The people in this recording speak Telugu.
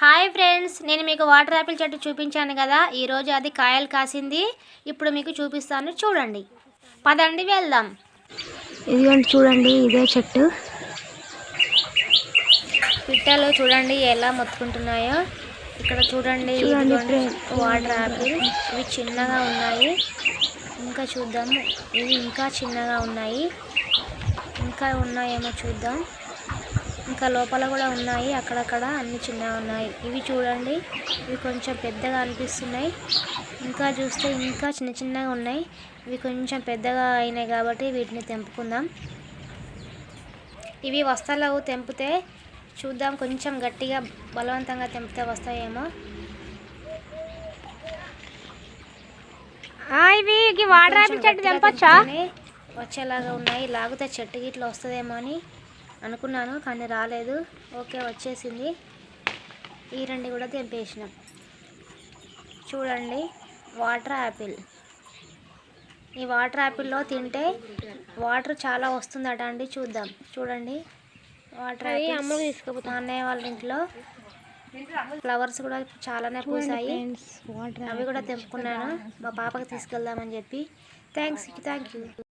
హాయ్ ఫ్రెండ్స్, నేను మీకు వాటర్ యాపిల్ చెట్టు చూపించాను కదా. ఈరోజు అది కాయలు కాసింది. ఇప్పుడు మీకు చూపిస్తాను, చూడండి. పదండి వెళ్దాం. ఇదిగోండి చూడండి, ఇదే చెట్టు. పిట్టలు చూడండి ఎలా మొత్తుకుంటున్నాయో. ఇక్కడ చూడండి, వాటర్ యాపిల్. ఇవి చిన్నగా ఉన్నాయి. ఇంకా చూద్దాము, ఇవి ఇంకా చిన్నగా ఉన్నాయి. ఇంకా ఉన్నాయేమో చూద్దాం. ఇంకా లోపల కూడా ఉన్నాయి, అక్కడక్కడ అన్ని చిన్నగా ఉన్నాయి. ఇవి చూడండి, ఇవి కొంచెం పెద్దగా అనిపిస్తున్నాయి. ఇంకా చూస్తే ఇంకా చిన్న చిన్నగా ఉన్నాయి. ఇవి కొంచెం పెద్దగా అయినాయి కాబట్టి వీటిని తెంపుకుందాం. ఇవి వస్తలేవు, తెంపితే చూద్దాం. కొంచెం గట్టిగా బలవంతంగా తెంపితే వస్తాయేమో. ఇవి వాటర్ యాపిల్ చెట్టు తెంపొచ్చా? వచ్చేలాగా ఉన్నాయి. లాగితే చెట్టు గిట్లా వస్తుందేమో అని అనుకున్నాను, కానీ రాలేదు. ఓకే, వచ్చేసింది. ఈ రెండు కూడా తెంపేసినాం. చూడండి, వాటర్ యాపిల్. ఈ వాటర్ యాపిల్లో తింటే వాటర్ చాలా వస్తుందట అండి. చూద్దాం. చూడండి, వాటర్ యాపిల్. అమ్మ తీసుకుపోతా. మా అన్నయ్య వాళ్ళ ఇంట్లో ఫ్లవర్స్ కూడా చాలానే పూసాయి. అవి కూడా తెంపుకున్నాను, మా పాపకి తీసుకెళ్దామని చెప్పి. Thank you.